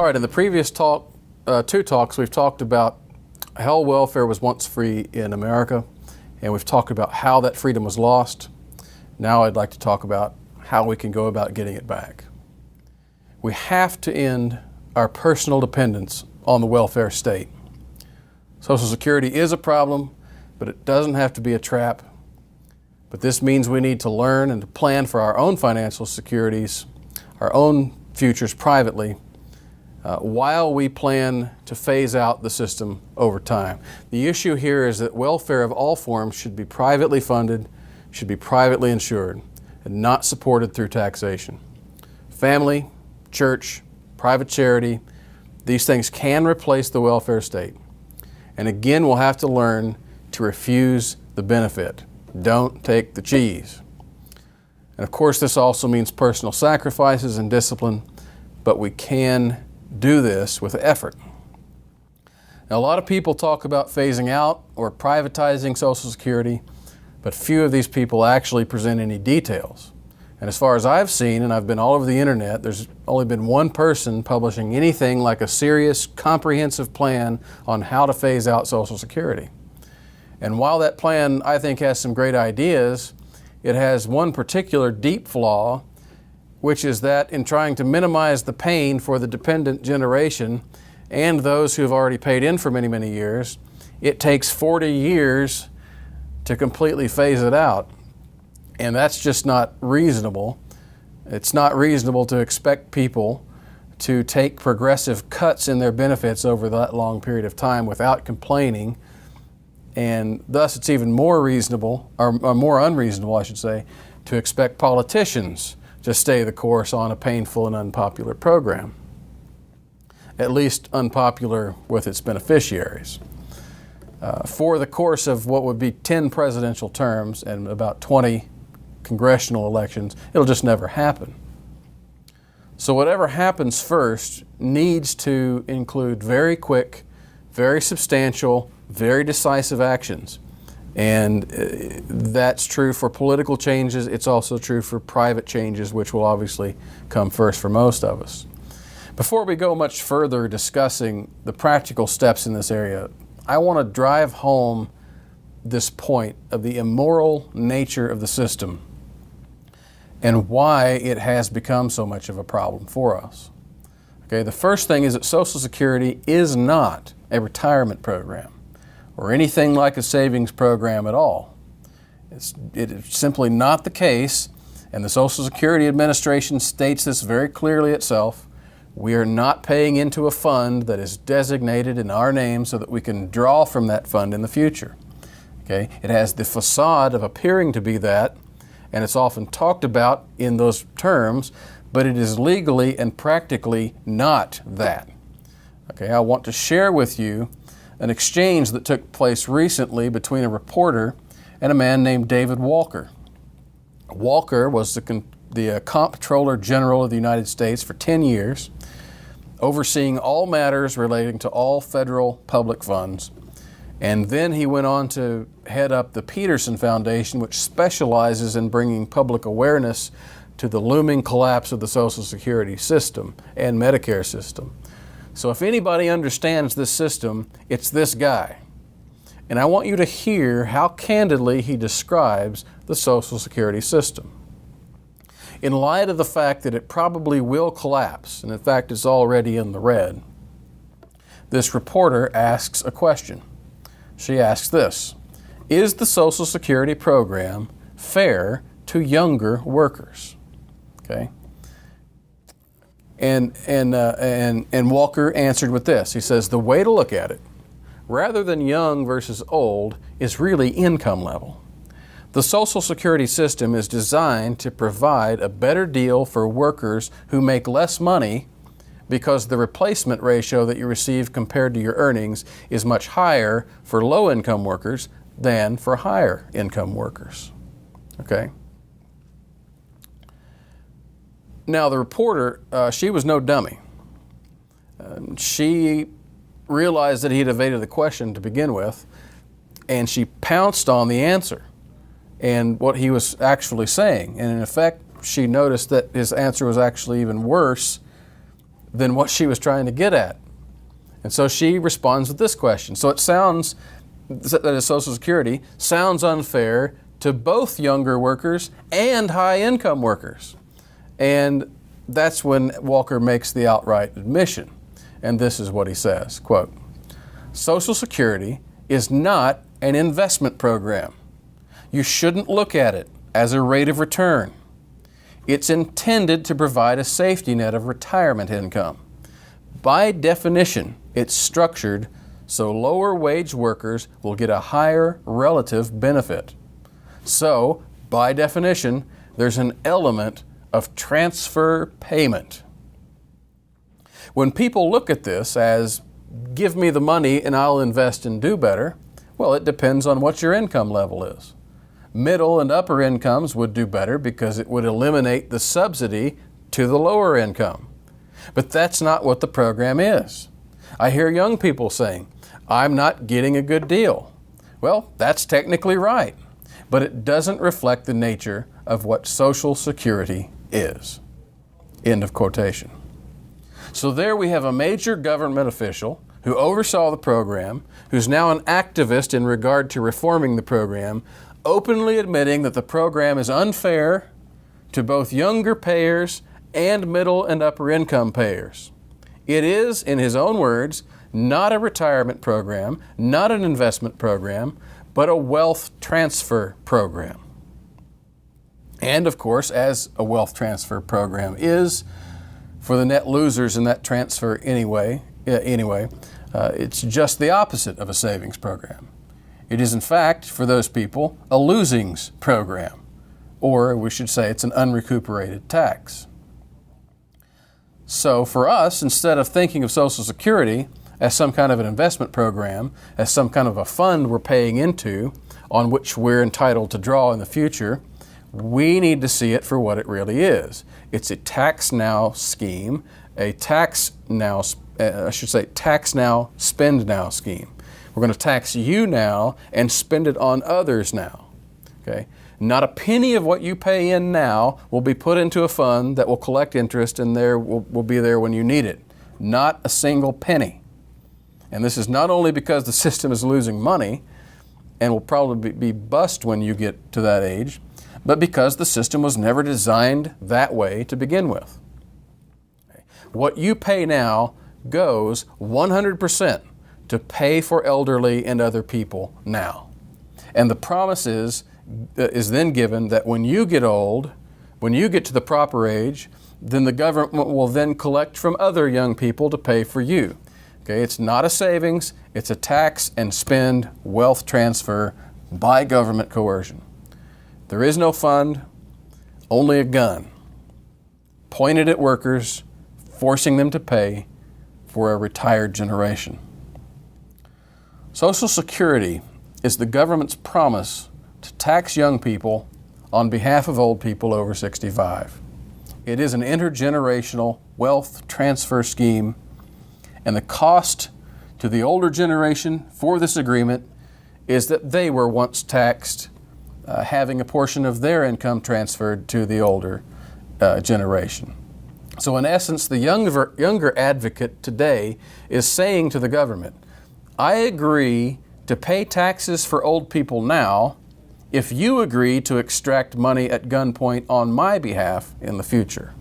right, in the previous two talks, we've talked about how welfare was once free in America, and we've talked about how that freedom was lost. Now I'd like to talk about how we can go about getting it back. We have to end our personal dependence on the welfare state. Social Security is a problem, but it doesn't have to be a trap. But this means we need to learn and to plan for our own financial securities, our own futures privately, while we plan to phase out the system over time. The issue here is that welfare of all forms should be privately funded, should be privately insured, and not supported through taxation. Family, church, private charity, these things can replace the welfare state. And again, we'll have to learn to refuse the benefit. Don't take the cheese. And of course, this also means personal sacrifices and discipline, but we can do this with effort. Now, a lot of people talk about phasing out or privatizing Social Security, but few of these people actually present any details. And as far as I've seen, and I've been all over the internet, there's only been one person publishing anything like a serious, comprehensive plan on how to phase out Social Security. And while that plan, I think, has some great ideas, it has one particular deep flaw, which is that in trying to minimize the pain for the dependent generation and those who have already paid in for many, many years, it takes 40 years to completely phase it out. And that's just not reasonable. It's not reasonable to expect people to take progressive cuts in their benefits over that long period of time without complaining. And thus it's even more reasonable, or more unreasonable, I should say, to expect politicians to stay the course on a painful and unpopular program. At least unpopular with its beneficiaries. For the course of what would be 10 presidential terms and about 20 congressional elections, it'll just never happen. So whatever happens first needs to include very quick, very substantial, very decisive actions. And that's true for political changes. It's also true for private changes, which will obviously come first for most of us. Before we go much further discussing the practical steps in this area, I want to drive home this point of the immoral nature of the system and why it has become so much of a problem for us. Okay, the first thing is that Social Security is not a retirement program or anything like a savings program at all. It is simply not the case, and the Social Security Administration states this very clearly itself. We are not paying into a fund that is designated in our name so that we can draw from that fund in the future. Okay? It has the facade of appearing to be that, and it's often talked about in those terms, but it is legally and practically not that. Okay, I want to share with you an exchange that took place recently between a reporter and a man named David Walker. Walker was the Comptroller General of the United States for 10 years, overseeing all matters relating to all federal public funds. And then he went on to head up the Peterson Foundation, which specializes in bringing public awareness to the looming collapse of the Social Security system and Medicare system. So if anybody understands this system, it's this guy. And I want you to hear how candidly he describes the Social Security system. In light of the fact that it probably will collapse, and in fact it's already in the red, this reporter asks a question. She asks this: is the Social Security program fair to younger workers? Okay. And Walker answered with this. He says, the way to look at it, rather than young versus old, is really income level. The Social Security system is designed to provide a better deal for workers who make less money because the replacement ratio that you receive compared to your earnings is much higher for low-income workers than for higher-income workers. Okay? Now, the reporter, she was no dummy. She realized that he had evaded the question to begin with, and she pounced on the answer and what he was actually saying. And in effect, she noticed that his answer was actually even worse than what she was trying to get at. And so she responds with this question. So it sounds, that is, Social Security sounds unfair to both younger workers and high-income workers. And that's when Walker makes the outright admission. And this is what he says, quote, "Social Security is not an investment program. You shouldn't look at it as a rate of return. It's intended to provide a safety net of retirement income. By definition, it's structured so lower wage workers will get a higher relative benefit. So, by definition, there's an element of transfer payment." When people look at this as, give me the money and I'll invest and do better, well, it depends on what your income level is. Middle and upper incomes would do better because it would eliminate the subsidy to the lower income. But that's not what the program is. I hear young people saying, I'm not getting a good deal. Well, that's technically right, but it doesn't reflect the nature of what Social Security is. End of quotation. So there we have a major government official who oversaw the program, who's now an activist in regard to reforming the program, openly admitting that the program is unfair to both younger payers and middle and upper income payers. It is, in his own words, not a retirement program, not an investment program, but a wealth transfer program. And of course, as a wealth transfer program is, for the net losers in that transfer anyway, it's just the opposite of a savings program. It is, in fact, for those people, a losings program, or we should say it's an unrecuperated tax. So for us, instead of thinking of Social Security as some kind of an investment program, as some kind of a fund we're paying into on which we're entitled to draw in the future, we need to see it for what it really is. It's a tax now scheme, a tax now, tax now, spend now scheme. We're going to tax you now and spend it on others now. Okay? Not a penny of what you pay in now will be put into a fund that will collect interest and will be there when you need it. Not a single penny. And this is not only because the system is losing money and will probably be bust when you get to that age, but because the system was never designed that way to begin with. Okay. What you pay now goes 100% to pay for elderly and other people now. And the promise is then given that when you get old, when you get to the proper age, then the government will then collect from other young people to pay for you. Okay, it's not a savings, it's a tax and spend wealth transfer by government coercion. There is no fund, only a gun, pointed at workers, forcing them to pay for a retired generation. Social Security is the government's promise to tax young people on behalf of old people over 65. It is an intergenerational wealth transfer scheme, and the cost to the older generation for this agreement is that they were once taxed, having a portion of their income transferred to the older generation. So in essence, the younger advocate today is saying to the government, I agree to pay taxes for old people now if you agree to extract money at gunpoint on my behalf in the future.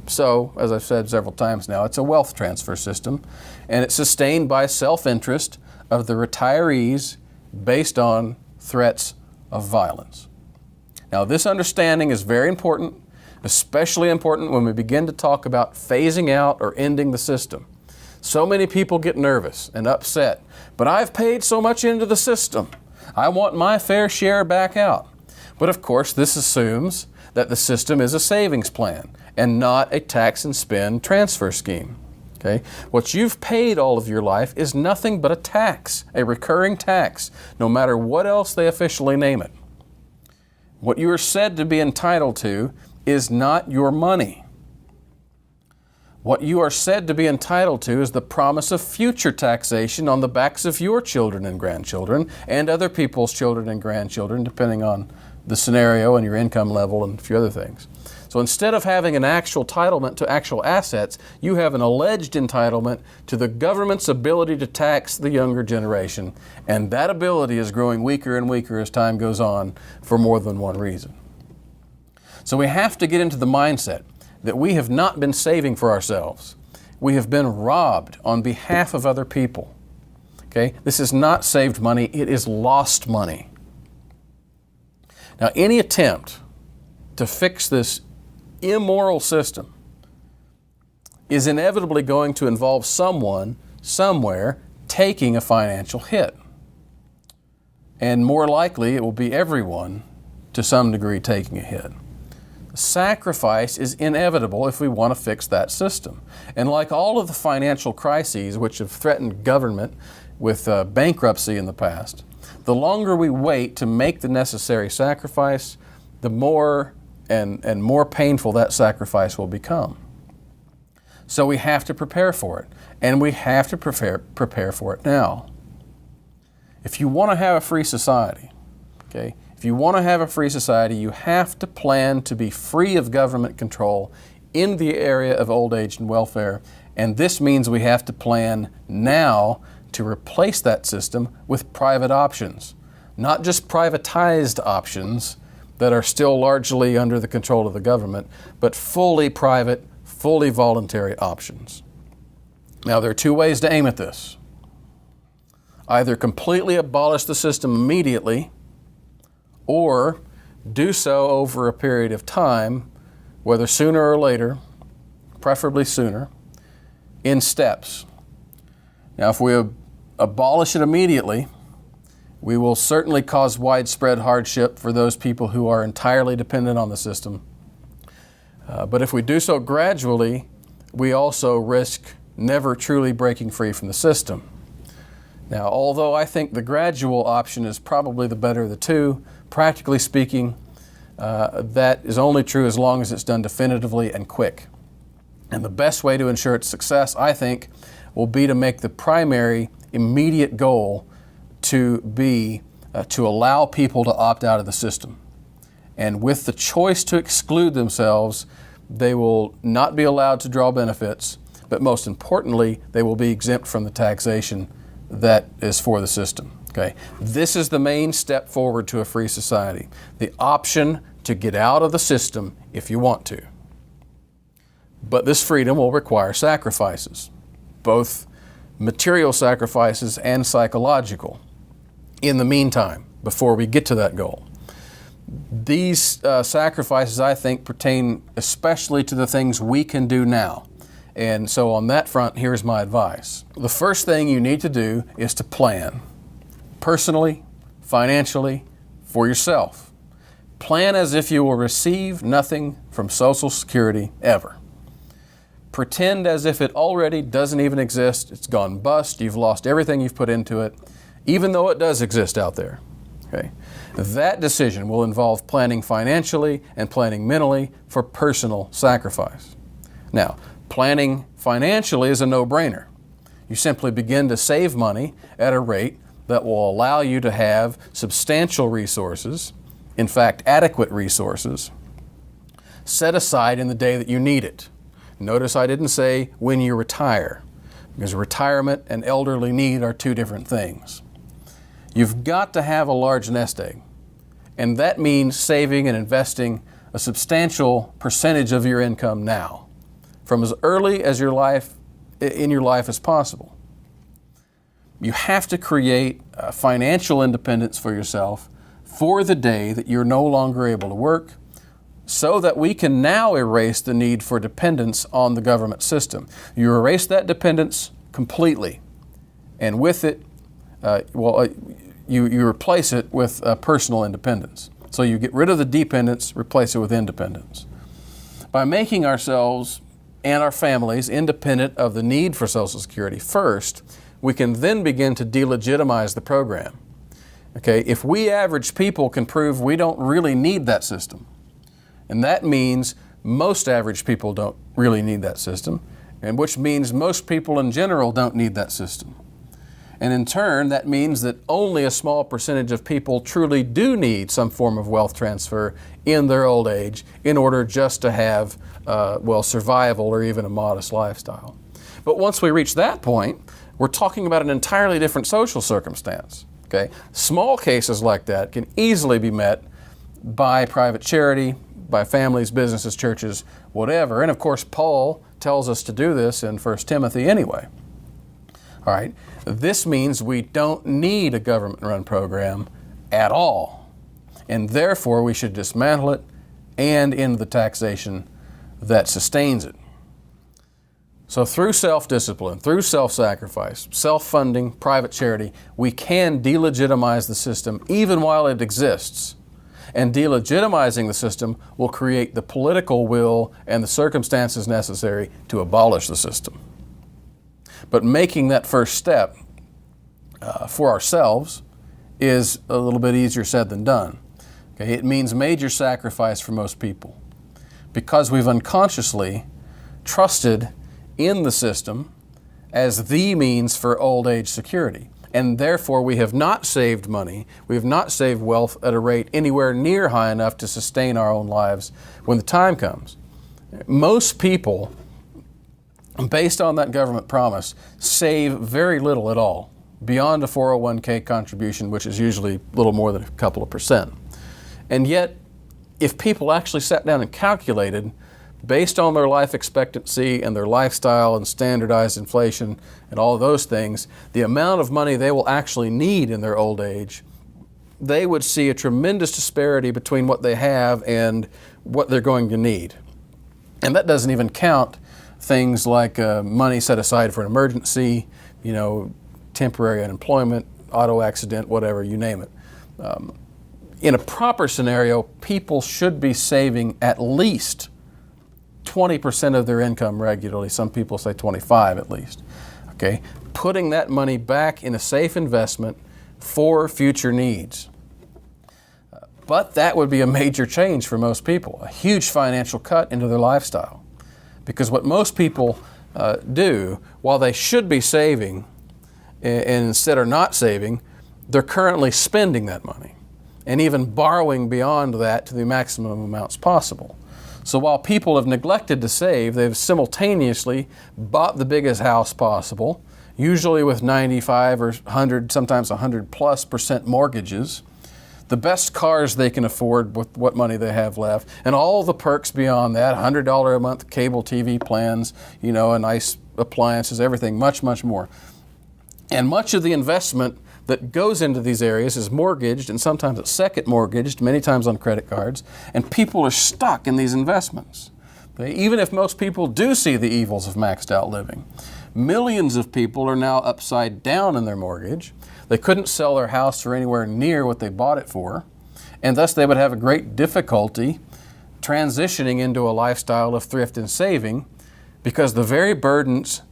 So, as I've said several times now, it's a wealth transfer system, and it's sustained by self-interest of the retirees based on threats of violence. Now, this understanding is very important, especially important when we begin to talk about phasing out or ending the system. So many people get nervous and upset, but I've paid so much into the system. I want my fair share back out. But of course, this assumes that the system is a savings plan and not a tax and spend transfer scheme. Okay? What you've paid all of your life is nothing but a tax, a recurring tax, no matter what else they officially name it. What you are said to be entitled to is not your money. What you are said to be entitled to is the promise of future taxation on the backs of your children and grandchildren and other people's children and grandchildren, depending on the scenario and your income level and a few other things. So instead of having an actual entitlement to actual assets, you have an alleged entitlement to the government's ability to tax the younger generation. And that ability is growing weaker and weaker as time goes on for more than one reason. So we have to get into the mindset that we have not been saving for ourselves. We have been robbed on behalf of other people. Okay? This is not saved money, it is lost money. Now, any attempt to fix this immoral system is inevitably going to involve someone, somewhere, taking a financial hit. And more likely, it will be everyone, to some degree, taking a hit. Sacrifice is inevitable if we want to fix that system. And like all of the financial crises which have threatened government with bankruptcy in the past, the longer we wait to make the necessary sacrifice, the more and more painful that sacrifice will become. So we have to prepare for it, and we have to prepare for it now. If you want to have a free society, okay, if you want to have a free society, you have to plan to be free of government control in the area of old age and welfare, and this means we have to plan now to replace that system with private options, not just privatized options that are still largely under the control of the government, but fully private, fully voluntary options. Now, there are two ways to aim at this. Either completely abolish the system immediately, or do so over a period of time, whether sooner or later, preferably sooner, in steps. Now, if we abolish it immediately, we will certainly cause widespread hardship for those people who are entirely dependent on the system. But if we do so gradually, we also risk never truly breaking free from the system. Now, although I think the gradual option is probably the better of the two, practically speaking, that is only true as long as it's done definitively and quick. And the best way to ensure its success, I think, will be to make the primary immediate goal to be to allow people to opt out of the system. And with the choice to exclude themselves, they will not be allowed to draw benefits, but most importantly, they will be exempt from the taxation that is for the system. Okay? This is the main step forward to a free society, the option to get out of the system if you want to. But this freedom will require sacrifices, both material sacrifices and psychological, in the meantime, before we get to that goal. These sacrifices, I think, pertain especially to the things we can do now. And so on that front, here's my advice. The first thing you need to do is to plan, personally, financially, for yourself. Plan as if you will receive nothing from Social Security ever. Pretend as if it already doesn't even exist, it's gone bust, you've lost everything you've put into it, even though it does exist out there. Okay? That decision will involve planning financially and planning mentally for personal sacrifice. Now, planning financially is a no-brainer. You simply begin to save money at a rate that will allow you to have substantial resources, in fact, adequate resources, set aside in the day that you need it. Notice I didn't say when you retire, because retirement and elderly need are two different things. You've got to have a large nest egg, and that means saving and investing a substantial percentage of your income now, from as early as in your life as possible. You have to create financial independence for yourself for the day that you're no longer able to work, so that we can now erase the need for dependence on the government system. You erase that dependence completely, and with it, you replace it with personal independence. So you get rid of the dependence, replace it with independence. By making ourselves and our families independent of the need for Social Security first, we can then begin to delegitimize the program. Okay, if we average people can prove we don't really need that system, and that means most average people don't really need that system, and which means most people in general don't need that system. And in turn, that means that only a small percentage of people truly do need some form of wealth transfer in their old age in order just to have, survival or even a modest lifestyle. But once we reach that point, we're talking about an entirely different social circumstance. Okay? Small cases like that can easily be met by private charity, by families, businesses, churches, whatever. And of course, Paul tells us to do this in 1 Timothy anyway. All right, this means we don't need a government-run program at all. And therefore, we should dismantle it and end the taxation that sustains it. So through self-discipline, through self-sacrifice, self-funding, private charity, we can delegitimize the system even while it exists. And delegitimizing the system will create the political will and the circumstances necessary to abolish the system. But making that first step for ourselves is a little bit easier said than done. Okay? It means major sacrifice for most people because we've unconsciously trusted in the system as the means for old age security. And therefore we have not saved money, we have not saved wealth at a rate anywhere near high enough to sustain our own lives when the time comes. Most people, based on that government promise, save very little at all, beyond a 401k contribution, which is usually a little more than a couple of percent. And yet, if people actually sat down and calculated, based on their life expectancy and their lifestyle and standardized inflation and all of those things, the amount of money they will actually need in their old age, they would see a tremendous disparity between what they have and what they're going to need. And that doesn't even count things like money set aside for an emergency, temporary unemployment, auto accident, whatever, you name it. In a proper scenario, people should be saving at least 20% of their income regularly. Some people say 25 at least. Okay, putting that money back in a safe investment for future needs. But that would be a major change for most people, a huge financial cut into their lifestyle. Because what most people do, while they should be saving and instead are not saving, they're currently spending that money and even borrowing beyond that to the maximum amounts possible. So while people have neglected to save, they've simultaneously bought the biggest house possible, usually with 95 or 100, sometimes 100+% mortgages, the best cars they can afford with what money they have left, and all the perks beyond that, $100 a month cable TV plans, and nice appliances, everything, much, much more. And much of the investment that goes into these areas is mortgaged, and sometimes it's second mortgaged, many times on credit cards, and people are stuck in these investments. Okay? Even if most people do see the evils of maxed out living, millions of people are now upside down in their mortgage. They couldn't sell their house for anywhere near what they bought it for, and thus they would have a great difficulty transitioning into a lifestyle of thrift and saving because the very burdens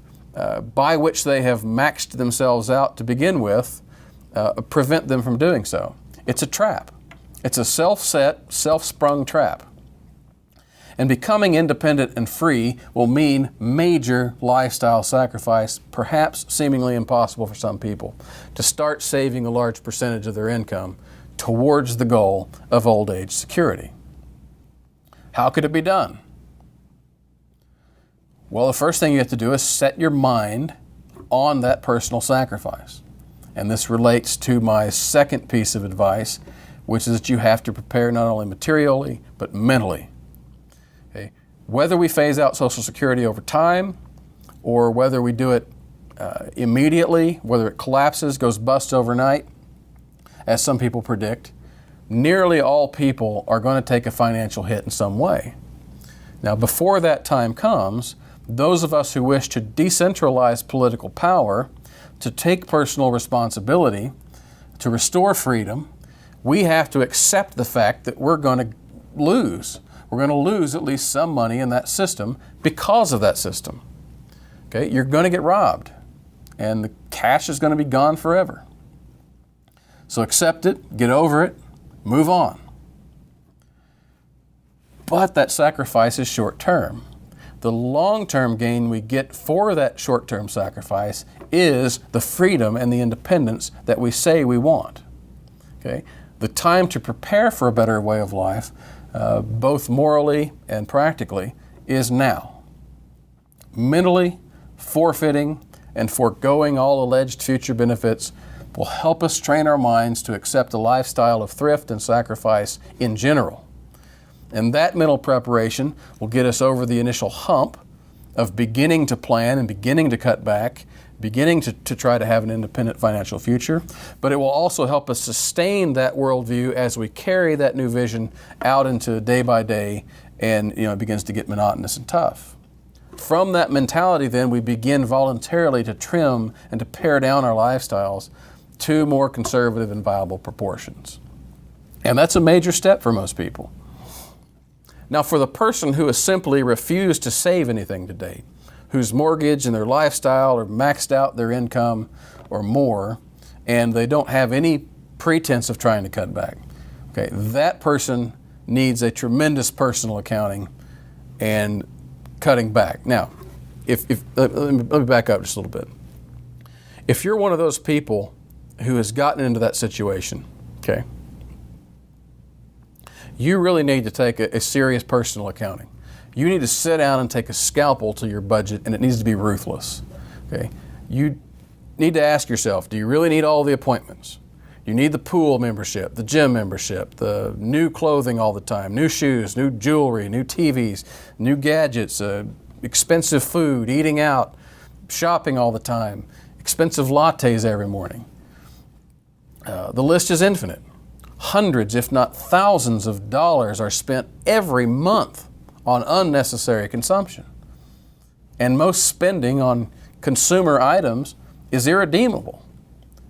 by which they have maxed themselves out to begin with prevent them from doing so. It's a trap. It's a self-set, self-sprung trap. And becoming independent and free will mean major lifestyle sacrifice, perhaps seemingly impossible for some people, to start saving a large percentage of their income towards the goal of old age security. How could it be done? Well, the first thing you have to do is set your mind on that personal sacrifice. And this relates to my second piece of advice, which is that you have to prepare not only materially, but mentally. Okay? Whether we phase out Social Security over time, or whether we do it immediately, whether it collapses, goes bust overnight, as some people predict, nearly all people are going to take a financial hit in some way. Now, before that time comes, those of us who wish to decentralize political power, to take personal responsibility, to restore freedom, we have to accept the fact that we're going to lose. We're going to lose at least some money in that system because of that system. Okay, you're going to get robbed, and the cash is going to be gone forever. So accept it, get over it, move on. But that sacrifice is short term. The long-term gain we get for that short-term sacrifice is the freedom and the independence that we say we want. Okay? The time to prepare for a better way of life, both morally and practically, is now. Mentally, forfeiting and foregoing all alleged future benefits will help us train our minds to accept a lifestyle of thrift and sacrifice in general. And that mental preparation will get us over the initial hump of beginning to plan and beginning to cut back, beginning to try to have an independent financial future. But it will also help us sustain that worldview as we carry that new vision out into day by day, and it begins to get monotonous and tough. From that mentality, then, we begin voluntarily to trim and to pare down our lifestyles to more conservative and viable proportions. And that's a major step for most people. Now, for the person who has simply refused to save anything to date, whose mortgage and their lifestyle are maxed out their income or more, and they don't have any pretense of trying to cut back, okay, that person needs a tremendous personal accounting and cutting back. Now, let me back up just a little bit. If you're one of those people who has gotten into that situation, okay, you really need to take a serious personal accounting. You need to sit down and take a scalpel to your budget, and it needs to be ruthless. Okay? You need to ask yourself, do you really need all the appointments? You need the pool membership, the gym membership, the new clothing all the time, new shoes, new jewelry, new TVs, new gadgets, expensive food, eating out, shopping all the time, expensive lattes every morning. The list is infinite. Hundreds, if not thousands of dollars are spent every month on unnecessary consumption. And most spending on consumer items is irredeemable.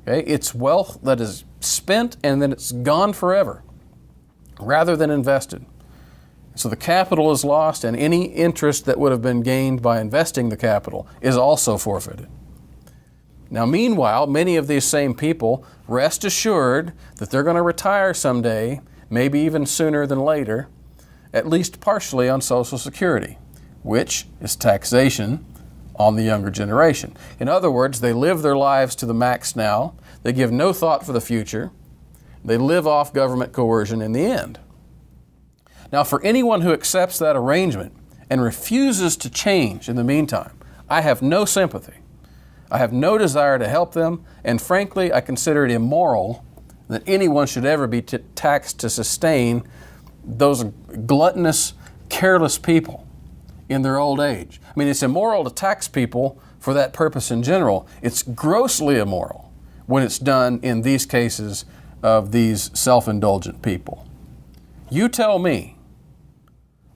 Okay? It's wealth that is spent and then it's gone forever, rather than invested. So the capital is lost, and any interest that would have been gained by investing the capital is also forfeited. Now, meanwhile, many of these same people rest assured that they're going to retire someday, maybe even sooner than later, at least partially on Social Security, which is taxation on the younger generation. In other words, they live their lives to the max now, they give no thought for the future, they live off government coercion in the end. Now, for anyone who accepts that arrangement and refuses to change in the meantime, I have no sympathy. I have no desire to help them, and frankly, I consider it immoral that anyone should ever be taxed to sustain those gluttonous, careless people in their old age. I mean, it's immoral to tax people for that purpose in general. It's grossly immoral when it's done in these cases of these self-indulgent people. You tell me,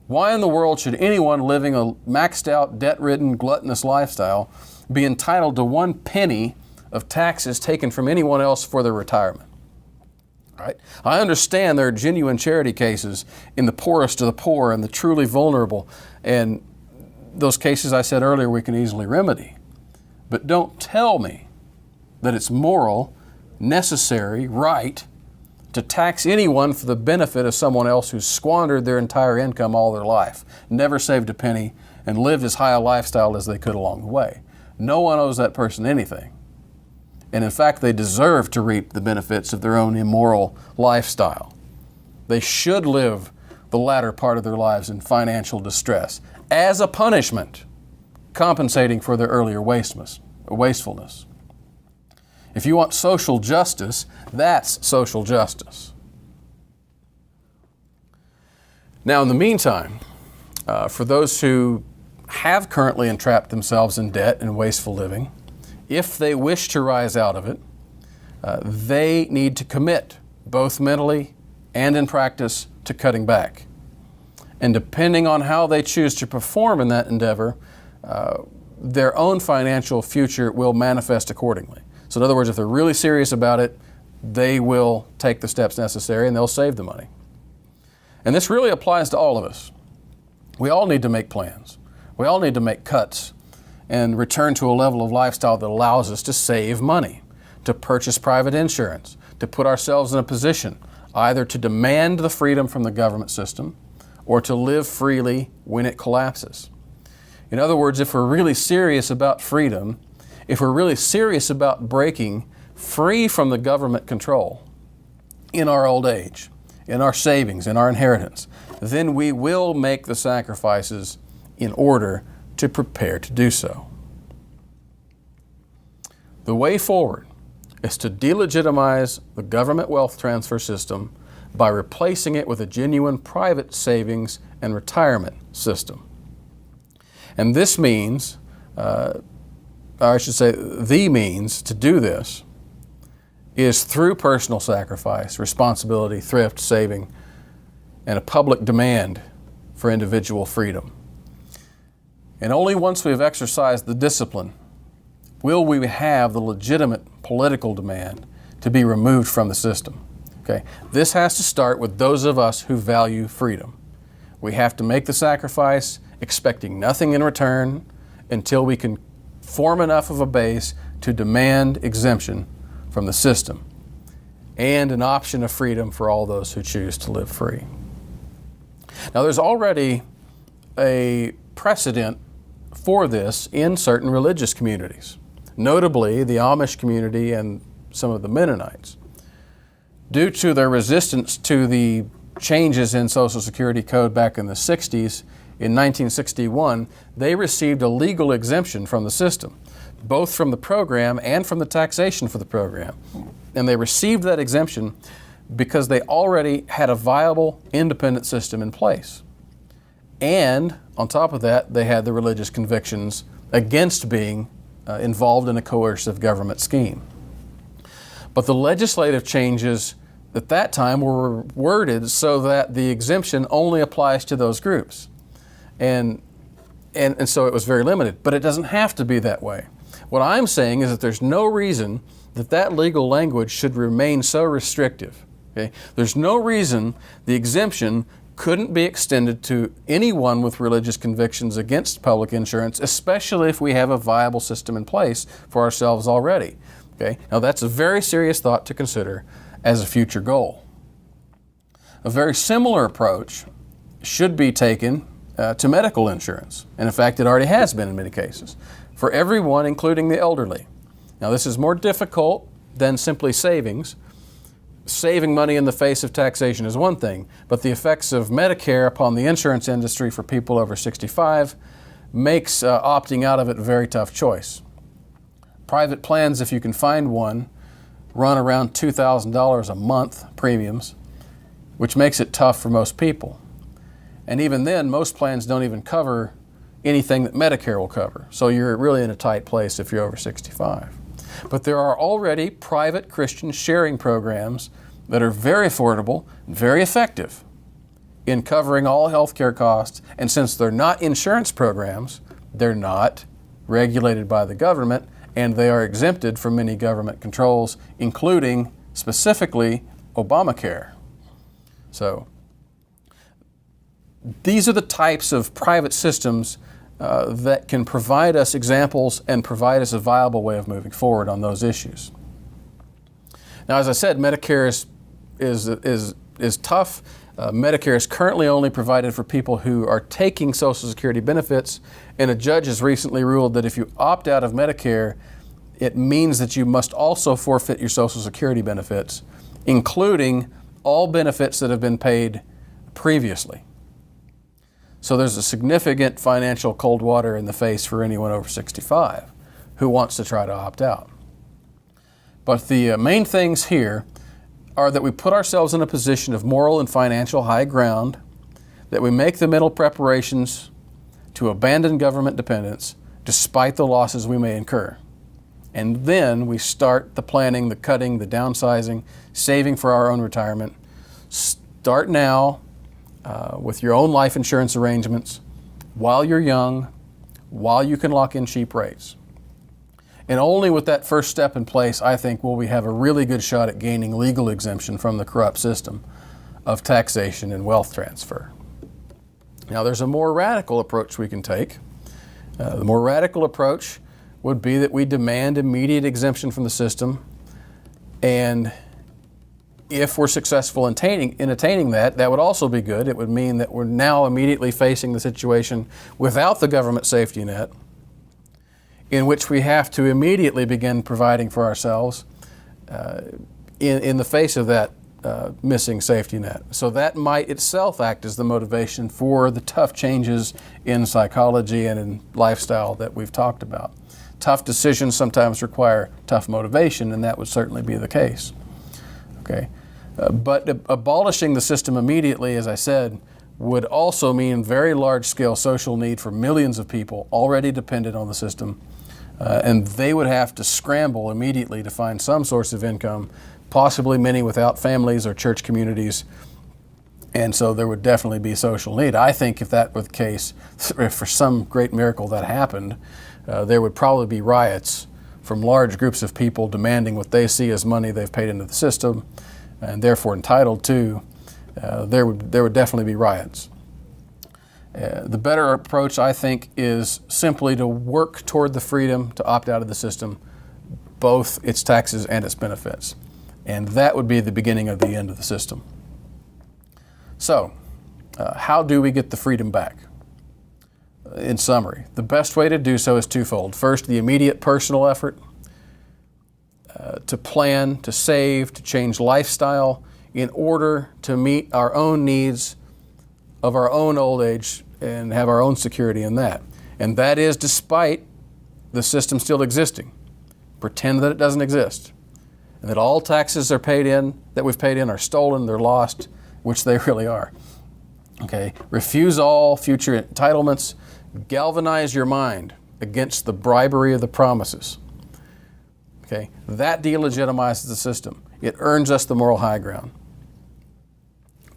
why in the world should anyone living a maxed out, debt-ridden, gluttonous lifestyle be entitled to 1 penny of taxes taken from anyone else for their retirement? Right? I understand there are genuine charity cases in the poorest of the poor and the truly vulnerable, and those cases I said earlier we can easily remedy. But don't tell me that it's moral, necessary, right to tax anyone for the benefit of someone else who's squandered their entire income all their life, never saved a penny, and lived as high a lifestyle as they could along the way. No one owes that person anything. And in fact, they deserve to reap the benefits of their own immoral lifestyle. They should live the latter part of their lives in financial distress as a punishment, compensating for their earlier wastefulness. If you want social justice, that's social justice. Now, in the meantime, for those who have currently entrapped themselves in debt and wasteful living, if they wish to rise out of it, they need to commit, both mentally and in practice, to cutting back. And depending on how they choose to perform in that endeavor, their own financial future will manifest accordingly. So in other words, if they're really serious about it, they will take the steps necessary and they'll save the money. And this really applies to all of us. We all need to make plans. We all need to make cuts and return to a level of lifestyle that allows us to save money, to purchase private insurance, to put ourselves in a position either to demand the freedom from the government system or to live freely when it collapses. In other words, if we're really serious about freedom, if we're really serious about breaking free from the government control in our old age, in our savings, in our inheritance, then we will make the sacrifices in order to prepare to do so. The way forward is to delegitimize the government wealth transfer system by replacing it with a genuine private savings and retirement system. And this means, or I should say, the means to do this is through personal sacrifice, responsibility, thrift, saving, and a public demand for individual freedom. And only once we've exercised the discipline will we have the legitimate political demand to be removed from the system. Okay? This has to start with those of us who value freedom. We have to make the sacrifice expecting nothing in return until we can form enough of a base to demand exemption from the system and an option of freedom for all those who choose to live free. Now, there's already a precedent for this in certain religious communities, notably the Amish community and some of the Mennonites. Due to their resistance to the changes in Social Security Code back in the 60s, in 1961, they received a legal exemption from the system, both from the program and from the taxation for the program. And they received that exemption because they already had a viable independent system in place. And on top of that, they had the religious convictions against being involved in a coercive government scheme. But the legislative changes at that time were worded so that the exemption only applies to those groups. And so it was very limited, but it doesn't have to be that way. What I'm saying is that there's no reason that that legal language should remain so restrictive. Okay? There's no reason the exemption couldn't be extended to anyone with religious convictions against public insurance, especially if we have a viable system in place for ourselves already. Okay? Now that's a very serious thought to consider as a future goal. A very similar approach should be taken to medical insurance, and in fact it already has been in many cases, for everyone including the elderly. Now this is more difficult than simply savings. Saving money in the face of taxation is one thing, but the effects of Medicare upon the insurance industry for people over 65 makes opting out of it a very tough choice. Private plans, if you can find one, run around $2,000 a month premiums, which makes it tough for most people. And even then, most plans don't even cover anything that Medicare will cover. So you're really in a tight place if you're over 65. But there are already private Christian sharing programs that are very affordable, very effective in covering all healthcare costs. And since they're not insurance programs, they're not regulated by the government, and they are exempted from many government controls, including specifically Obamacare. So these are the types of private systems that can provide us examples and provide us a viable way of moving forward on those issues. Now, as I said, Medicare is tough. Medicare is currently only provided for people who are taking Social Security benefits, and a judge has recently ruled that if you opt out of Medicare, it means that you must also forfeit your Social Security benefits, including all benefits that have been paid previously. So there's a significant financial cold water in the face for anyone over 65 who wants to try to opt out. But the main things here are that we put ourselves in a position of moral and financial high ground, that we make the mental preparations to abandon government dependence despite the losses we may incur. And then we start the planning, the cutting, the downsizing, saving for our own retirement. Start now with your own life insurance arrangements while you're young, while you can lock in cheap rates. And only with that first step in place, I think, will we have a really good shot at gaining legal exemption from the corrupt system of taxation and wealth transfer. Now, there's a more radical approach we can take. The more radical approach would be that we demand immediate exemption from the system, and If we're successful in attaining that, that would also be good. It would mean that we're now immediately facing the situation without the government safety net, in which we have to immediately begin providing for ourselves in the face of that missing safety net. So that might itself act as the motivation for the tough changes in psychology and in lifestyle that we've talked about. Tough decisions sometimes require tough motivation, and that would certainly be the case. Okay, but abolishing the system immediately, as I said, would also mean very large-scale social need for millions of people already dependent on the system, and they would have to scramble immediately to find some source of income, possibly many without families or church communities, and so there would definitely be social need. I think if that were the case, if for some great miracle that happened, there would probably be riots from large groups of people demanding what they see as money they've paid into the system and therefore entitled to. There would definitely be riots. The better approach, I think, is simply to work toward the freedom to opt out of the system, both its taxes and its benefits. And that would be the beginning of the end of the system. So, how do we get the freedom back? In summary, the best way to do so is twofold. First, the immediate personal effort to plan, to save, to change lifestyle in order to meet our own needs of our own old age and have our own security in that. And that is despite the system still existing. Pretend that it doesn't exist, and that all taxes are paid in, that we've paid in, are stolen, they're lost, which they really are. Okay, refuse all future entitlements. Galvanize your mind against the bribery of the promises. Okay, that delegitimizes the system. It earns us the moral high ground.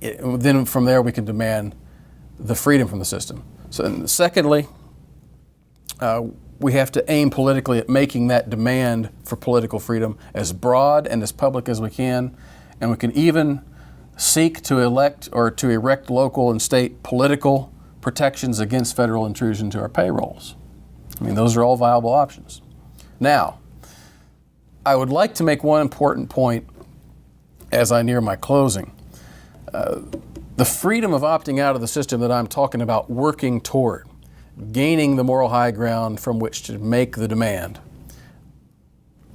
Then from there we can demand the freedom from the system. So, and secondly, we have to aim politically at making that demand for political freedom as broad and as public as we can, and we can even seek to elect or to erect local and state political protections against federal intrusion to our payrolls. I mean, those are all viable options. Now, I would like to make one important point as I near my closing. The freedom of opting out of the system that I'm talking about working toward, gaining the moral high ground from which to make the demand,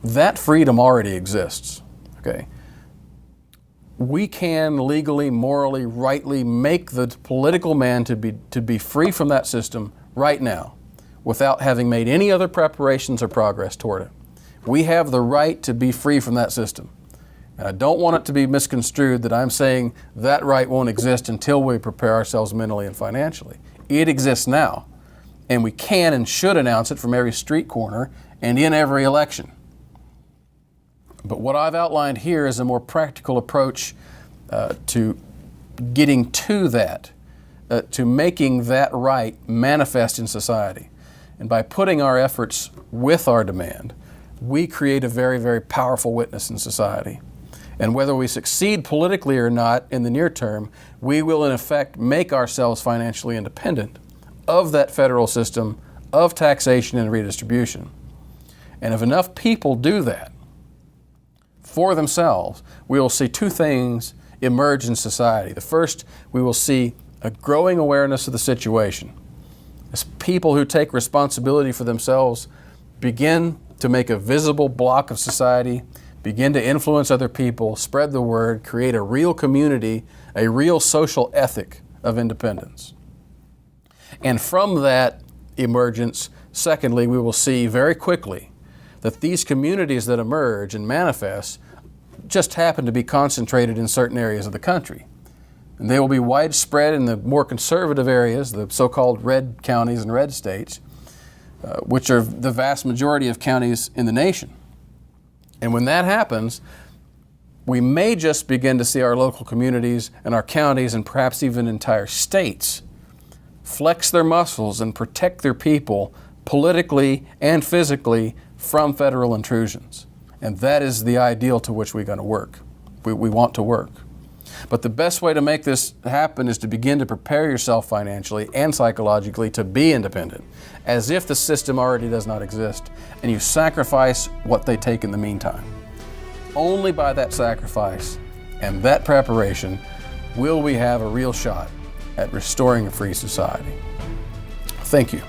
that freedom already exists. Okay? We can legally, morally, rightly make the political man to be free from that system right now without having made any other preparations or progress toward it. We have the right to be free from that system. And I don't want it to be misconstrued that I'm saying that right won't exist until we prepare ourselves mentally and financially. It exists now, and we can and should announce it from every street corner and in every election. But what I've outlined here is a more practical approach to getting to that, to making that right manifest in society. And by putting our efforts with our demand, we create a very, very powerful witness in society. And whether we succeed politically or not in the near term, we will in effect make ourselves financially independent of that federal system of taxation and redistribution. And if enough people do that for themselves, we will see two things emerge in society. The first, we will see a growing awareness of the situation. As people who take responsibility for themselves begin to make a visible block of society, begin to influence other people, spread the word, create a real community, a real social ethic of independence. And from that emergence, secondly, we will see very quickly that these communities that emerge and manifest just happen to be concentrated in certain areas of the country. And they will be widespread in the more conservative areas, the so-called red counties and red states, which are the vast majority of counties in the nation. And when that happens, we may just begin to see our local communities and our counties and perhaps even entire states flex their muscles and protect their people politically and physically from federal intrusions. And that is the ideal to which we're going to work. We want to work. But the best way to make this happen is to begin to prepare yourself financially and psychologically to be independent, as if the system already does not exist, and you sacrifice what they take in the meantime. Only by that sacrifice and that preparation, will we have a real shot at restoring a free society? Thank you.